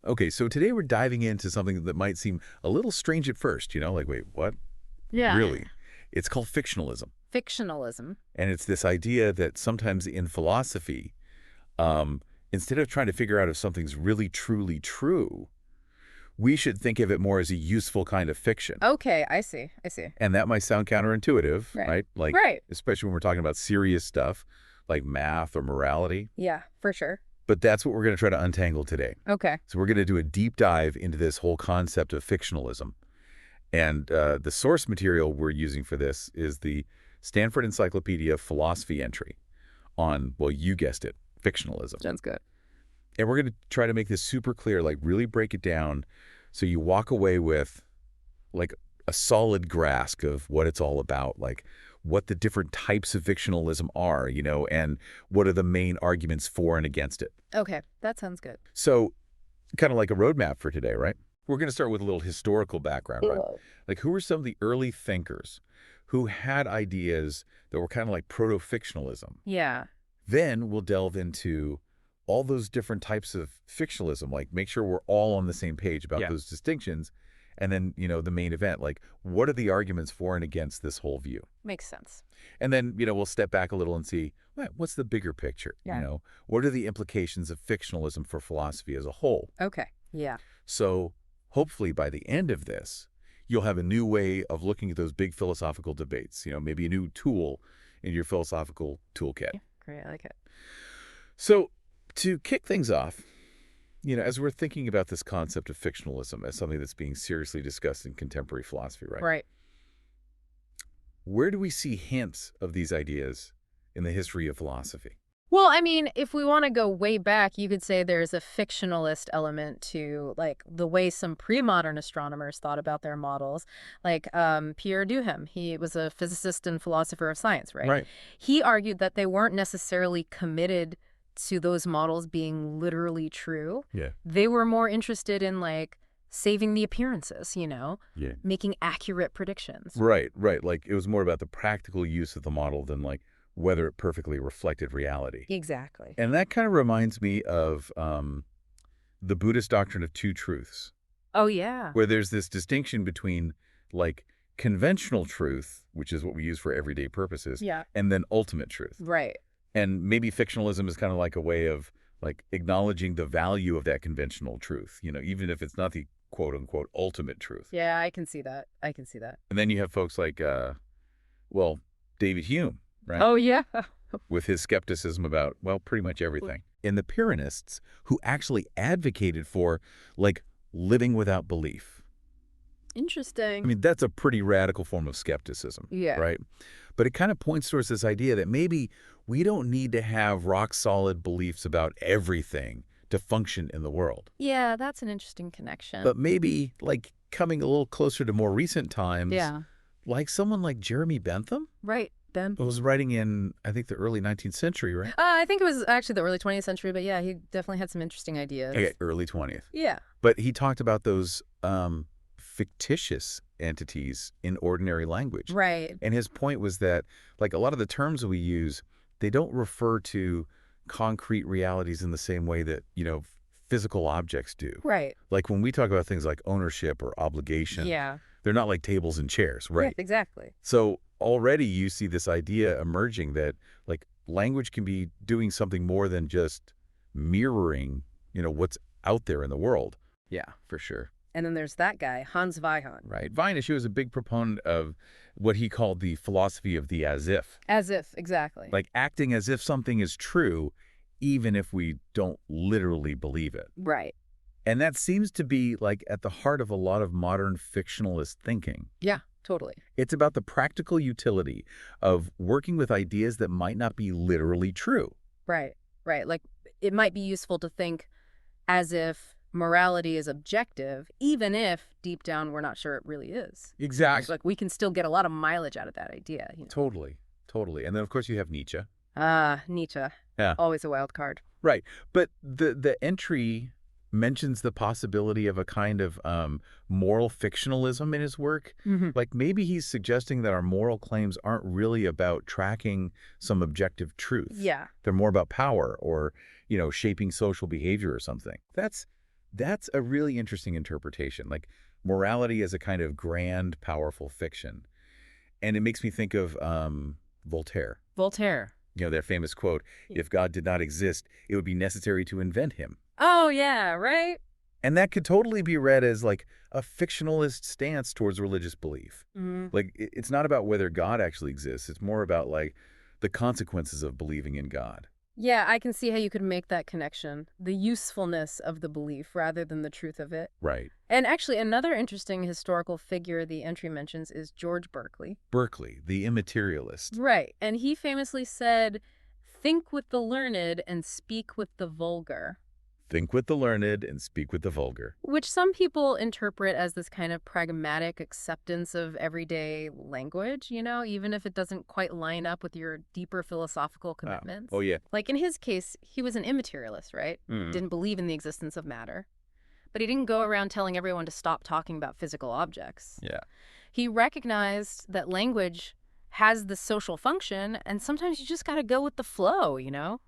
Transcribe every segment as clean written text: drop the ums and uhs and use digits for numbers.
Okay, so today we're diving into something that might seem a little strange at first, like, wait, what? Yeah. Really? It's called fictionalism. Fictionalism. And it's this idea that sometimes in philosophy, instead of trying to figure out if something's really truly true, we should think of it more as a useful kind of fiction. Okay, I see. I see. And that might sound counterintuitive, Right. right? Like, Right. especially when we're talking about serious stuff like math or morality. Yeah, for sure. But that's what we're going to try to untangle today. Okay. So we're going to do a deep dive into this whole concept of fictionalism. And the source material we're using for this is the Stanford Encyclopedia of Philosophy entry on, well, you guessed it, fictionalism. Sounds good. And we're going to try to make this super clear, like really break it down so you walk away with like a solid grasp of what it's all about, like what the different types of fictionalism are, and what are the main arguments for and against it. Okay, that sounds good. So kind of like a roadmap for today, right? We're going to start with a little historical background, right? Like who were some of the early thinkers who had ideas that were kind of like proto-fictionalism? Yeah. Then we'll delve into all those different types of fictionalism, like make sure we're all on the same page about those distinctions. And then, the main event, like what are the arguments for and against this whole view? Makes sense. And then, we'll step back a little and see, what's the bigger picture? Yeah. What are the implications of fictionalism for philosophy as a whole? Okay. Yeah. So hopefully by the end of this, you'll have a new way of looking at those big philosophical debates, maybe a new tool in your philosophical toolkit. Yeah, great. I like it. So to kick things off, as we're thinking about this concept of fictionalism as something that's being seriously discussed in contemporary philosophy, right? Right. Where do we see hints of these ideas in the history of philosophy? Well, I mean, if we want to go way back, you could say there's a fictionalist element to like the way some pre-modern astronomers thought about their models. Like Pierre Duhem, he was a physicist and philosopher of science, right? Right. He argued that they weren't necessarily committed to those models being literally true. Yeah. They were more interested in like saving the appearances, Yeah. making accurate predictions. Right. Like it was more about the practical use of the model than like whether it perfectly reflected reality. Exactly. And that kind of reminds me of the Buddhist doctrine of two truths. Oh, yeah. Where there's this distinction between like conventional truth, which is what we use for everyday purposes, Yeah. and then ultimate truth. Right. And maybe fictionalism is kind of like a way of like acknowledging the value of that conventional truth, even if it's not the quote unquote ultimate truth. Yeah, I can see that. And then you have folks like, David Hume, right? Oh, yeah. With his skepticism about, pretty much everything. And the Pyrrhonists who actually advocated for like living without belief. Interesting. I mean, that's a pretty radical form of skepticism, Yeah. right? But it kind of points towards this idea that maybe we don't need to have rock-solid beliefs about everything to function in the world. Yeah, that's an interesting connection. But maybe, like, coming a little closer to more recent times, yeah. like someone like Jeremy Bentham, Right. Then. who was writing in, I think, the early 19th century, right? I think it was actually the early 20th century, but yeah, he definitely had some interesting ideas. Okay, early 20th. Yeah. But he talked about those fictitious entities in ordinary language. Right. And his point was that, like, a lot of the terms we use, they don't refer to concrete realities in the same way that, physical objects do. Right. Like when we talk about things like ownership or obligation, Yeah. they're not like tables and chairs, right? Yeah, exactly. So already you see this idea emerging that, like, language can be doing something more than just mirroring, what's out there in the world. Yeah, for sure. And then there's that guy, Hans Weihan. Right. Weinisch was a big proponent of what he called the philosophy of the as if. As if, exactly. Like acting as if something is true, even if we don't literally believe it. Right. And that seems to be like at the heart of a lot of modern fictionalist thinking. Yeah, totally. It's about the practical utility of working with ideas that might not be literally true. Right. Like it might be useful to think as if morality is objective, even if deep down we're not sure it really is. Exactly. Like we can still get a lot of mileage out of that idea. Totally. And then, of course, you have Nietzsche. Nietzsche. Yeah. Always a wild card. Right. But the entry mentions the possibility of a kind of moral fictionalism in his work. Mm-hmm. Like maybe he's suggesting that our moral claims aren't really about tracking some objective truth. Yeah. They're more about power or, shaping social behavior or something. That's That's a really interesting interpretation. Like morality as a kind of grand, powerful fiction. And it makes me think of Voltaire. Voltaire. Their famous quote, if God did not exist, it would be necessary to invent him. Oh, yeah, right? And that could totally be read as like a fictionalist stance towards religious belief. Mm-hmm. Like it's not about whether God actually exists. It's more about like the consequences of believing in God. Yeah, I can see how you could make that connection. The usefulness of the belief rather than the truth of it. Right. And actually, another interesting historical figure the entry mentions is George Berkeley. Berkeley, the immaterialist. Right. And he famously said, think with the learned and speak with the vulgar. Think with the learned and speak with the vulgar. Which some people interpret as this kind of pragmatic acceptance of everyday language, even if it doesn't quite line up with your deeper philosophical commitments. Oh, yeah. Like in his case, he was an immaterialist, right? Mm. Didn't believe in the existence of matter. But he didn't go around telling everyone to stop talking about physical objects. Yeah. He recognized that language has this social function, and sometimes you just got to go with the flow,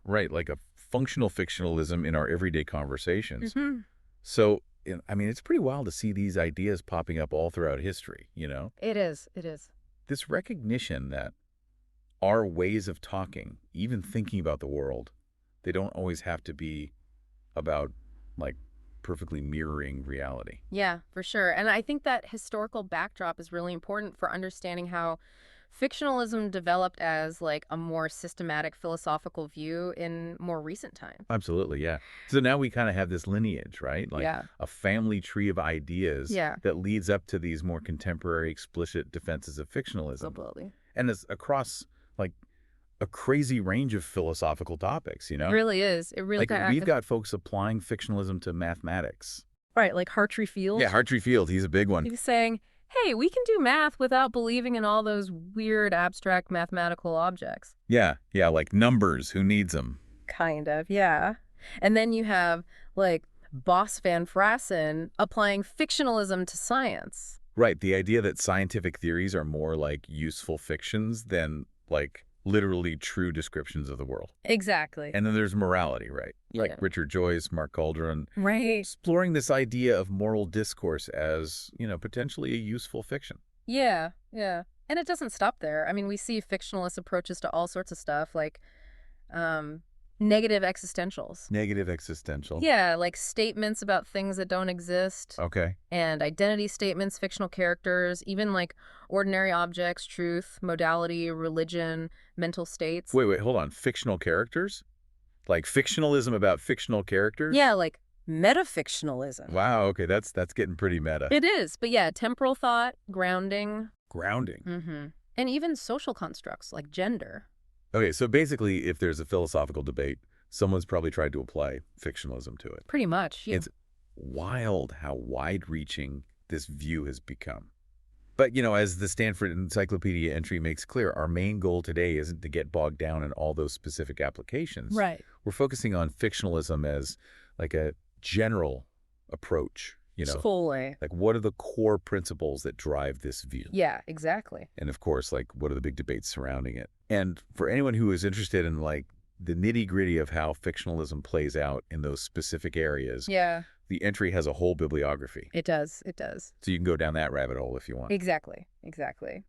Right, like a functional fictionalism in our everyday conversations. Mm-hmm. So, I mean, it's pretty wild to see these ideas popping up all throughout history, It is. It is. This recognition that our ways of talking, even thinking about the world, they don't always have to be about, like, perfectly mirroring reality. Yeah, for sure. And I think that historical backdrop is really important for understanding how fictionalism developed as like a more systematic philosophical view in more recent times. Absolutely, yeah. So now we kind of have this lineage, right? Like Yeah. a family tree of ideas Yeah. that leads up to these more contemporary, explicit defenses of fictionalism. Absolutely. And it's across, like, a crazy range of philosophical topics, It really is. It really Like, we've got folks applying fictionalism to mathematics. right, like Hartree Field. Yeah, Hartree Field, he's a big one. He was saying, hey, we can do math without believing in all those weird abstract mathematical objects. Yeah, like numbers, who needs them? Kind of, yeah. And then you have, like, Bos van Frassen applying fictionalism to science. Right, the idea that scientific theories are more like useful fictions than, like, literally true descriptions of the world. Exactly. And then there's morality, right? Like Yeah. Richard Joyce, Mark Calderon, Right. exploring this idea of moral discourse as, potentially a useful fiction. Yeah, yeah. And it doesn't stop there. I mean, we see fictionalist approaches to all sorts of stuff, like negative existentials. Negative existential. Yeah, like statements about things that don't exist. Okay. And identity statements, fictional characters, even like ordinary objects, truth, modality, religion, mental states. Wait, hold on. Fictional characters? Like fictionalism about fictional characters? Yeah, like metafictionalism. Wow, okay, that's getting pretty meta. It is, but yeah, temporal thought, grounding. Grounding. Mm-hmm. And even social constructs like gender. Okay, so basically, if there's a philosophical debate, someone's probably tried to apply fictionalism to it. Pretty much. Yeah. It's wild how wide-reaching this view has become. But, as the Stanford Encyclopedia entry makes clear, our main goal today isn't to get bogged down in all those specific applications. Right. We're focusing on fictionalism as like a general approach, Fully. Like, what are the core principles that drive this view? Yeah, exactly. And of course, like, what are the big debates surrounding it? And for anyone who is interested in, like, the nitty-gritty of how fictionalism plays out in those specific areas, Yeah, the entry has a whole bibliography. it does. It does. So you can go down that rabbit hole if you want. Exactly. Exactly.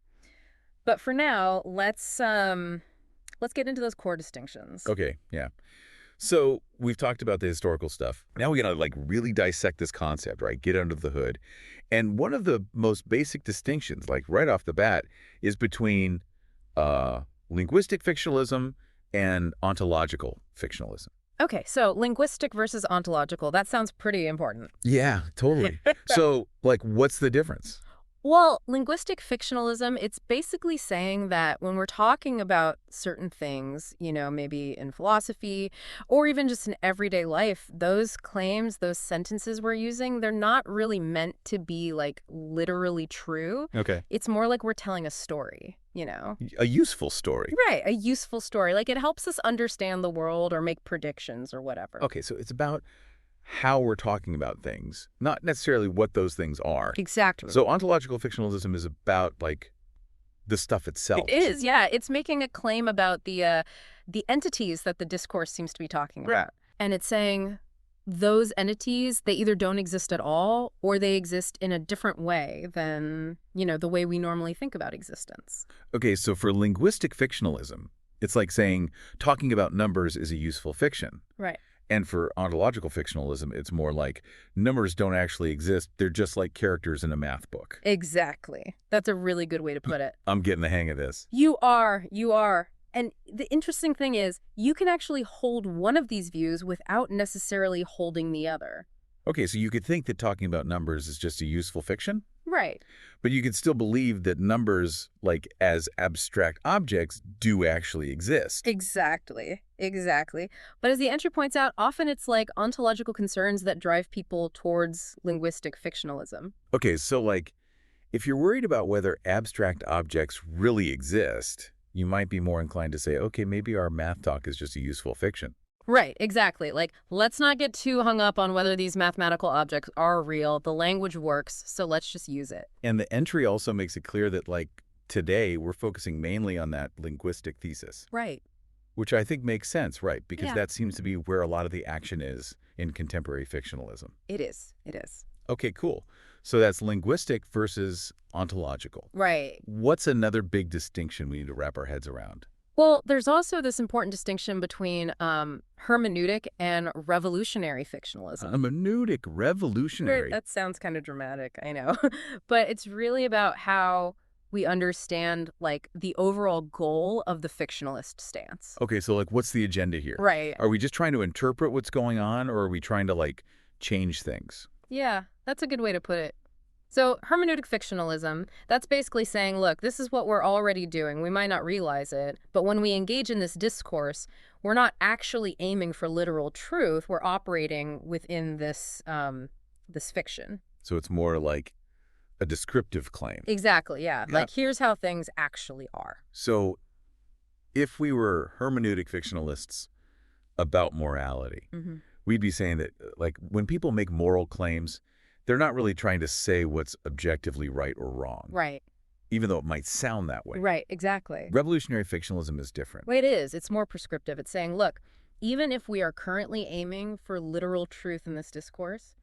But for now, let's get into those core distinctions. Okay, yeah. So we've talked about the historical stuff. Now we got to, like, really dissect this concept, right? Get under the hood. And one of the most basic distinctions, like right off the bat, is between linguistic fictionalism and ontological fictionalism. Okay, so linguistic versus ontological. That sounds pretty important. Yeah, totally. So, like, what's the difference? Well, linguistic fictionalism, it's basically saying that when we're talking about certain things, maybe in philosophy or even just in everyday life, those claims, those sentences we're using, they're not really meant to be like literally true. Okay. It's more like we're telling a story, A useful story. Right, a useful story. Like it helps us understand the world or make predictions or whatever. Okay, so it's about how we're talking about things, not necessarily what those things are. Exactly. So ontological fictionalism is about, like, the stuff itself. It is, yeah. It's making a claim about the entities that the discourse seems to be talking about. Right. And it's saying those entities, they either don't exist at all or they exist in a different way than, the way we normally think about existence. Okay, so for linguistic fictionalism, it's like saying talking about numbers is a useful fiction. Right. And for ontological fictionalism, it's more like numbers don't actually exist. They're just like characters in a math book. Exactly. That's a really good way to put it. I'm getting the hang of this. You are. You are. And the interesting thing is, you can actually hold one of these views without necessarily holding the other. Okay, so you could think that talking about numbers is just a useful fiction, Right. but you could still believe that numbers, like as abstract objects, do actually exist. Exactly. Exactly. But as the entry points out, often it's like ontological concerns that drive people towards linguistic fictionalism. Okay, so like, if you're worried about whether abstract objects really exist, you might be more inclined to say, okay, maybe our math talk is just a useful fiction. Right, exactly. Like, let's not get too hung up on whether these mathematical objects are real. The language works, so let's just use it. And the entry also makes it clear that, like, today we're focusing mainly on that linguistic thesis, Right. which I think makes sense, right? Because Yeah. that seems to be where a lot of the action is in contemporary fictionalism. It is. It is. Okay, cool. So that's linguistic versus ontological. Right. What's another big distinction we need to wrap our heads around? Well, there's also this important distinction between hermeneutic and revolutionary fictionalism. Hermeneutic, revolutionary. That sounds kind of dramatic, I know. But it's really about how we understand, like, the overall goal of the fictionalist stance. Okay, so like what's the agenda here? Right. Are we just trying to interpret what's going on, or are we trying to like change things? Yeah, that's a good way to put it. So hermeneutic fictionalism, that's basically saying, look, this is what we're already doing. We might not realize it, but when we engage in this discourse, we're not actually aiming for literal truth. We're operating within this this fiction. So it's more like a descriptive claim. Exactly, yeah. Yeah. Like, here's how things actually are. So if we were hermeneutic fictionalists about morality, Hmm. we'd be saying that like when people make moral claims, they're not really trying to say what's objectively right or wrong, Right, even though it might sound that way. right, exactly. Revolutionary fictionalism is different. Well, it is. It's more prescriptive. It's saying, look, even if we are currently aiming for literal truth in this discourse,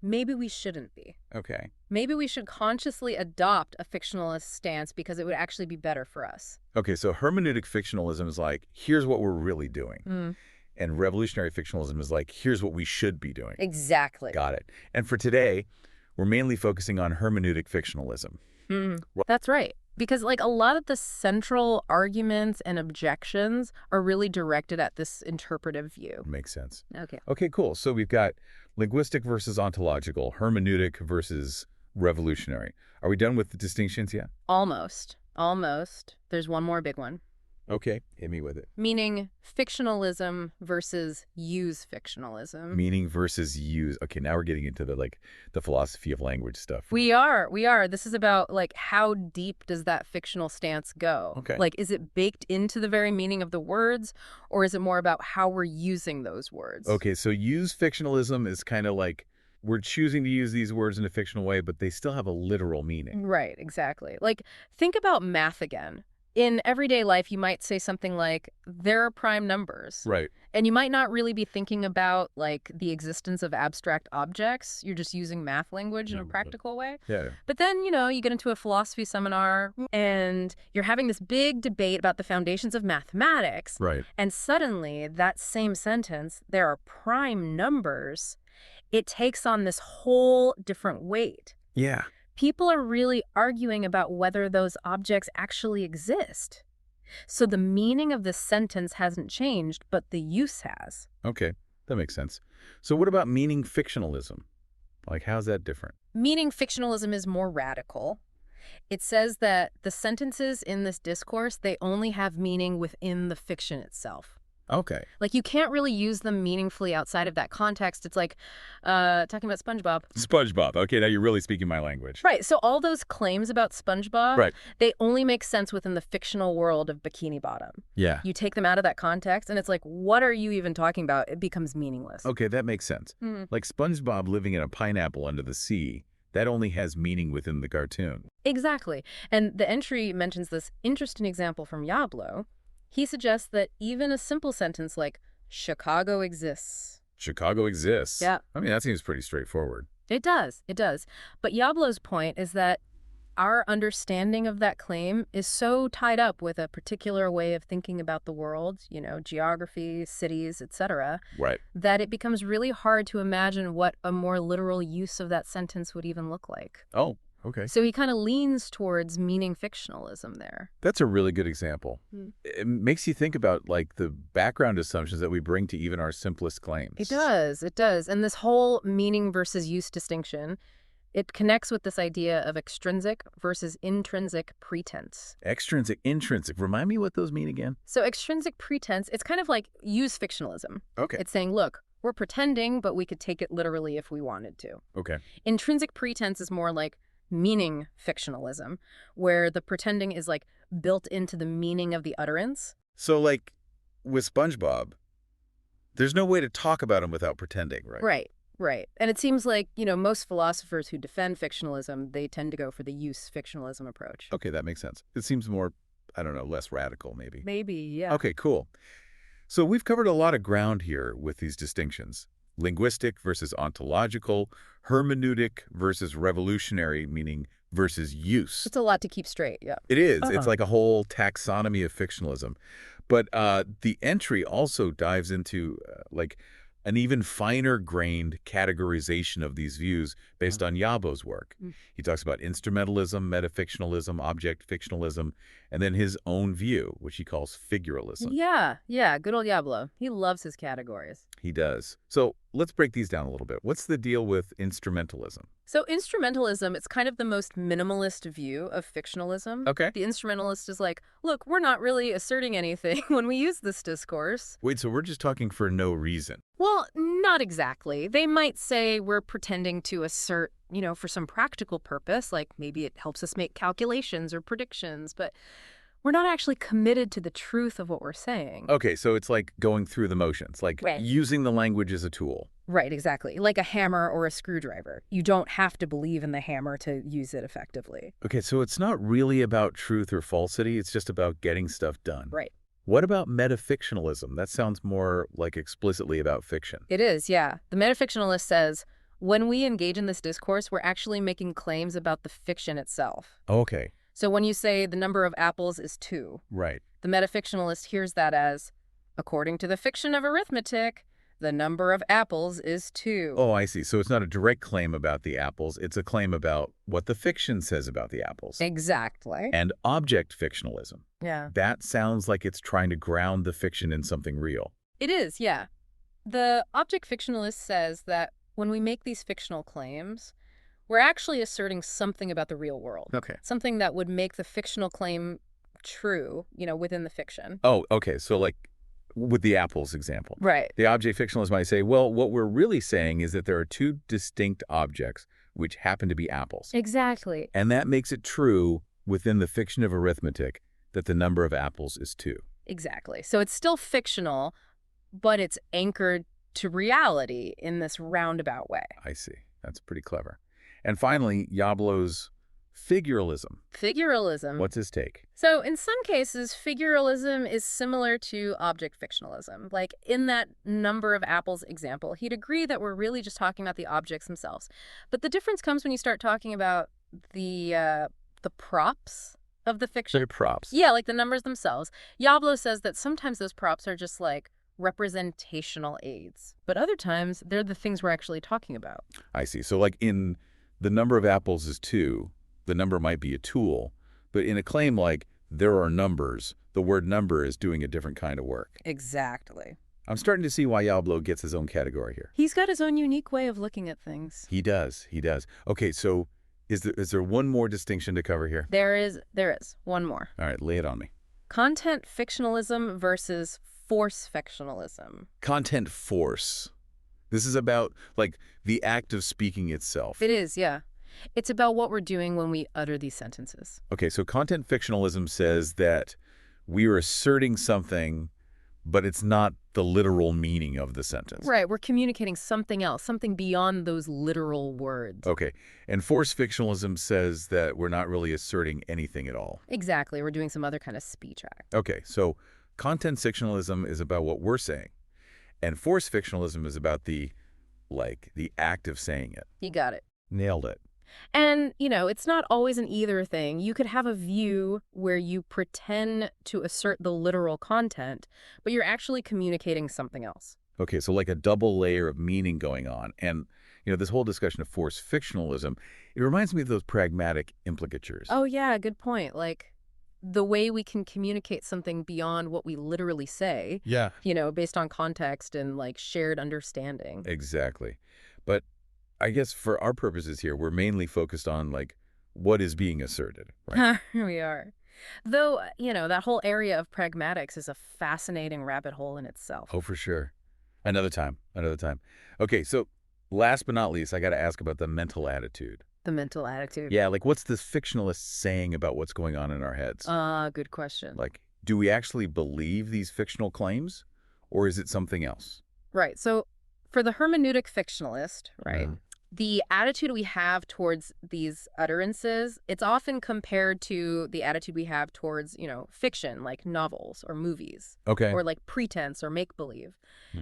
maybe we shouldn't be. Okay. Maybe we should consciously adopt a fictionalist stance because it would actually be better for us. Okay, so hermeneutic fictionalism is like, here's what we're really doing. Mm. And revolutionary fictionalism is like, here's what we should be doing. Exactly. Got it. And for today, we're mainly focusing on hermeneutic fictionalism. Mm. That's right. Because, like, a lot of the central arguments and objections are really directed at this interpretive view. Makes sense. Okay. Okay, cool. So we've got linguistic versus ontological, hermeneutic versus revolutionary. Are we done with the distinctions yet? Almost. Almost. There's one more big one. Okay, hit me with it. Meaning fictionalism versus use fictionalism. Meaning versus use. Okay, now we're getting into the philosophy of language stuff. We are. This is about, like, how deep does that fictional stance go? Okay. Like, is it baked into the very meaning of the words, or is it more about how we're using those words? Okay, so use fictionalism is kind of like we're choosing to use these words in a fictional way, but they still have a literal meaning. Right, exactly. Like, think about math again. In everyday life, you might say something like, there are prime numbers. Right. And you might not really be thinking about, like, the existence of abstract objects. You're just using math language in a practical way. Yeah. But then, you get into a philosophy seminar and you're having this big debate about the foundations of mathematics. Right. And suddenly, that same sentence, there are prime numbers, it takes on this whole different weight. Yeah. People are really arguing about whether those objects actually exist. So the meaning of the sentence hasn't changed, but the use has. Okay, that makes sense. So what about meaning fictionalism? Like, how's that different? Meaning fictionalism is more radical. It says that the sentences in this discourse, they only have meaning within the fiction itself. Okay. Like, you can't really use them meaningfully outside of that context. It's like talking about SpongeBob. SpongeBob. Okay, now you're really speaking my language. Right, so all those claims about SpongeBob, Right. they only make sense within the fictional world of Bikini Bottom. Yeah. You take them out of that context, and it's like, what are you even talking about? It becomes meaningless. Okay, that makes sense. Mhm. Like SpongeBob living in a pineapple under the sea, that only has meaning within the cartoon. Exactly. And the entry mentions this interesting example from Yablo. He suggests that even a simple sentence like, Chicago exists, Chicago exists. Yeah, I mean, that seems pretty straightforward. it does. It does. But Yablo's point is that our understanding of that claim is so tied up with a particular way of thinking about the world, geography, cities, etc., Right. that it becomes really hard to imagine what a more literal use of that sentence would even look like. Oh, okay. So he kind of leans towards meaning fictionalism there. That's a really good example. Hmm. It makes you think about, like, the background assumptions that we bring to even our simplest claims. It does, it does. And this whole meaning versus use distinction, it connects with this idea of extrinsic versus intrinsic pretense. Extrinsic, intrinsic. Remind me what those mean again? So extrinsic pretense, it's kind of like use fictionalism. Okay. It's saying, look, we're pretending, but we could take it literally if we wanted to. Okay. Intrinsic pretense is more like meaning fictionalism, where the pretending is like built into the meaning of the utterance. So, like, with SpongeBob, there's no way to talk about him without pretending, right? Right, right. And it seems like, most philosophers who defend fictionalism, they tend to go for the use fictionalism approach. Okay, that makes sense. It seems more, I don't know, less radical, maybe. Maybe, yeah. Okay, cool. So we've covered a lot of ground here with these distinctions. Linguistic versus ontological, hermeneutic versus revolutionary, meaning versus use. It's a lot to keep straight, yeah. It is. It's like a whole taxonomy of fictionalism. But the entry also dives into, like, an even finer-grained categorization of these views based on Yabo's work. Mm. He talks about instrumentalism, metafictionalism, object fictionalism, and then his own view, which he calls figuralism. Yeah, good old Yablo. He loves his categories. He does. So let's break these down a little bit. What's the deal with instrumentalism? So instrumentalism, it's kind of the most minimalist view of fictionalism. Okay. The instrumentalist is like, look, we're not really asserting anything when we use this discourse. Wait, so we're just talking for no reason? Well, not exactly. They might say we're pretending to assert, for some practical purpose, like maybe it helps us make calculations or predictions, but we're not actually committed to the truth of what we're saying. Okay, so it's like going through the motions, like Right. using the language as a tool. Right, exactly. Like a hammer or a screwdriver. You don't have to believe in the hammer to use it effectively. Okay, so it's not really about truth or falsity, it's just about getting stuff done. Right. What about metafictionalism? That sounds more like explicitly about fiction. It is, yeah. The metafictionalist says, when we engage in this discourse, we're actually making claims about the fiction itself. Okay, So when you say the number of apples is 2, right. the metafictionalist hears that as, according to the fiction of arithmetic, the number of apples is 2. Oh, I see. So it's not a direct claim about the apples, it's a claim about what the fiction says about the apples. Exactly. And object fictionalism. Yeah. That sounds like it's trying to ground the fiction in something real. It is, yeah. The object fictionalist says that when we make these fictional claims, we're actually asserting something about the real world. Okay. Something that would make the fictional claim true, within the fiction. Oh, okay. So like with the apples example. Right. The object fictionalist might say, well, what we're really saying is that there are two distinct objects which happen to be apples. Exactly. And that makes it true within the fiction of arithmetic that the number of apples is 2. Exactly. So it's still fictional, but it's anchored to reality in this roundabout way. I see. That's pretty clever. And finally, Yablo's figuralism. Figuralism. What's his take? So in some cases, figuralism is similar to object fictionalism. Like in that number of apples example, he'd agree that we're really just talking about the objects themselves. But the difference comes when you start talking about the props of the fiction. They're props. Yeah, like the numbers themselves. Yablo says that sometimes those props are just like representational aids, but other times they're the things we're actually talking about. I see. So like in the number of apples is 2, the number might be a tool, but in a claim like there are numbers, the word number is doing a different kind of work. Exactly. I'm starting to see why Yablo gets his own category here. He's got his own unique way of looking at things. He does. He does. Okay, so is there one more distinction to cover here? There is one more. All right, lay it on me. Content fictionalism versus force fictionalism. Content force. This is about, like, the act of speaking itself. It is, yeah. It's about what we're doing when we utter these sentences. Okay, so content fictionalism says that we are asserting something, but it's not the literal meaning of the sentence. Right, we're communicating something else, something beyond those literal words. Okay, and force fictionalism says that we're not really asserting anything at all. Exactly, we're doing some other kind of speech act. Okay, so content fictionalism is about what we're saying, And force fictionalism is about the act of saying it. You got it. Nailed it. And, it's not always an either thing. You could have a view where you pretend to assert the literal content, but you're actually communicating something else. Okay, so like a double layer of meaning going on. And, this whole discussion of force fictionalism, it reminds me of those pragmatic implicatures. Oh, yeah, good point. Like, the way we can communicate something beyond what we literally say, Yeah. Based on context and, like, shared understanding. Exactly. But I guess for our purposes here, we're mainly focused on, like, what is being asserted, right? Here we are. Though, that whole area of pragmatics is a fascinating rabbit hole in itself. Oh, for sure. Another time. Another time. Okay, so last but not least, I got to ask about the mental attitude. The mental attitude. Yeah, like what's the fictionalist saying about what's going on in our heads? Good question. Like, do we actually believe these fictional claims, or is it something else? Right. So for the hermeneutic fictionalist, right, Mhm. the attitude we have towards these utterances, it's often compared to the attitude we have towards, fiction, like novels or movies, Okay. or like pretense or make-believe.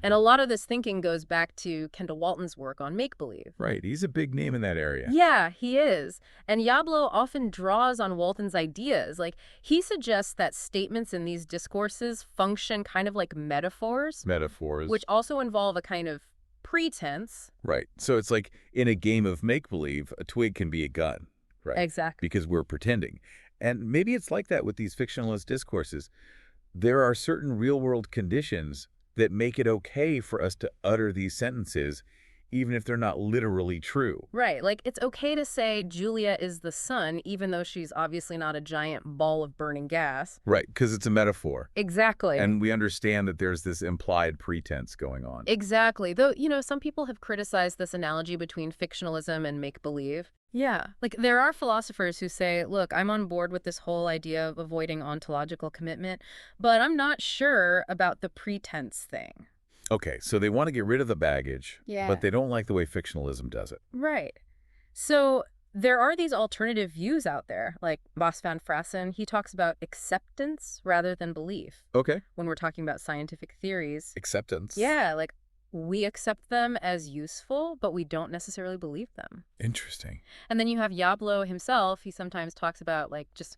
And Mhm. a lot of this thinking goes back to Kendall Walton's work on make-believe. Right, he's a big name in that area. Yeah, he is. And Yablo often draws on Walton's ideas. Like, he suggests that statements in these discourses function kind of like metaphors, Metaphors. which also involve a kind of pretense. Right. So it's like in a game of make-believe, a twig can be a gun, right? Exactly. Because we're pretending. And maybe it's like that with these fictionalist discourses. There are certain real-world conditions that make it okay for us to utter these sentences, even if they're not literally true. Right. Like, it's okay to say Julia is the sun, even though she's obviously not a giant ball of burning gas. Right, because it's a metaphor. Exactly. And we understand that there's this implied pretense going on. Exactly. Though, some people have criticized this analogy between fictionalism and make-believe. Yeah. Like, there are philosophers who say, look, I'm on board with this whole idea of avoiding ontological commitment, but I'm not sure about the pretense thing. Okay, so they want to get rid of the baggage, Yeah. but they don't like the way fictionalism does it. Right. So there are these alternative views out there, like Bas van Frassen. He talks about acceptance rather than belief Okay. when we're talking about scientific theories. Acceptance. Yeah, like we accept them as useful, but we don't necessarily believe them. Interesting. And then you have Yablo himself. He sometimes talks about like just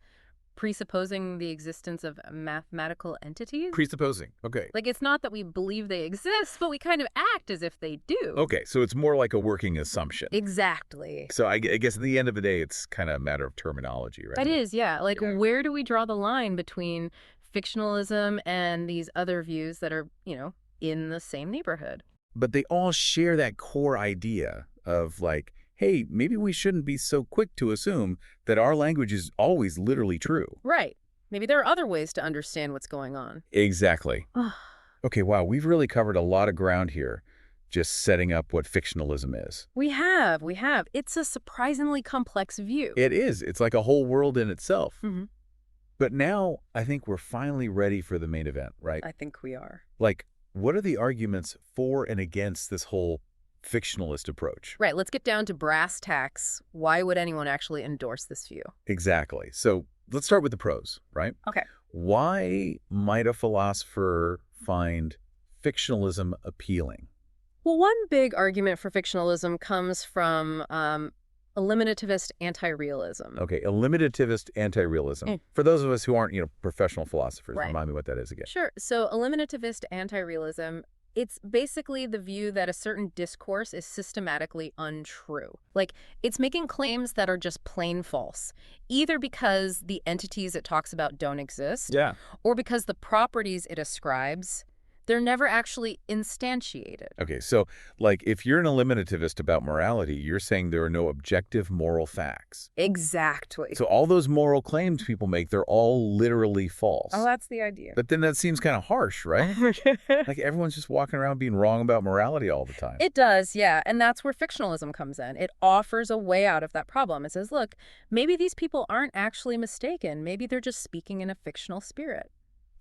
presupposing the existence of mathematical entities. Presupposing. Okay. Like, it's not that we believe they exist, but we kind of act as if they do. Okay, so it's more like a working assumption. Exactly. So I guess at the end of the day, it's kind of a matter of terminology, right? That is, yeah. Like, Yeah. where do we draw the line between fictionalism and these other views that are, in the same neighborhood? But they all share that core idea of like, hey, maybe we shouldn't be so quick to assume that our language is always literally true. Right. Maybe there are other ways to understand what's going on. Exactly. Okay, wow, we've really covered a lot of ground here, just setting up what fictionalism is. We have. It's a surprisingly complex view. It is. It's like a whole world in itself. Mhm. But now I think we're finally ready for the main event, right? I think we are. Like, what are the arguments for and against this whole fictionalist approach? Right, let's get down to brass tacks. Why would anyone actually endorse this view? Exactly. So let's start with the pros, right? Okay. Why might a philosopher find fictionalism appealing? Well, one big argument for fictionalism comes from eliminativist anti-realism. Okay, eliminativist anti-realism. Mm. For those of us who aren't, professional philosophers, Right. remind me what that is again. Sure. So eliminativist anti-realism, it's basically the view that a certain discourse is systematically untrue. Like, it's making claims that are just plain false, either because the entities it talks about don't exist, Yeah. or because the properties it ascribes, they're never actually instantiated. Okay, so like if you're an eliminativist about morality, you're saying there are no objective moral facts. Exactly. So all those moral claims people make, they're all literally false. Oh, that's the idea. But then that seems kind of harsh, right? Like everyone's just walking around being wrong about morality all the time. It does, yeah. And that's where fictionalism comes in. It offers a way out of that problem. It says, look, maybe these people aren't actually mistaken. Maybe they're just speaking in a fictional spirit.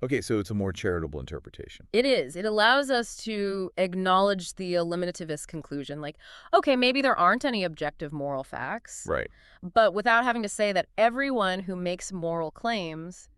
Okay, so it's a more charitable interpretation. It is. It allows us to acknowledge the eliminativist conclusion. Like, okay, maybe there aren't any objective moral facts, Right. but without having to say that everyone who makes moral claims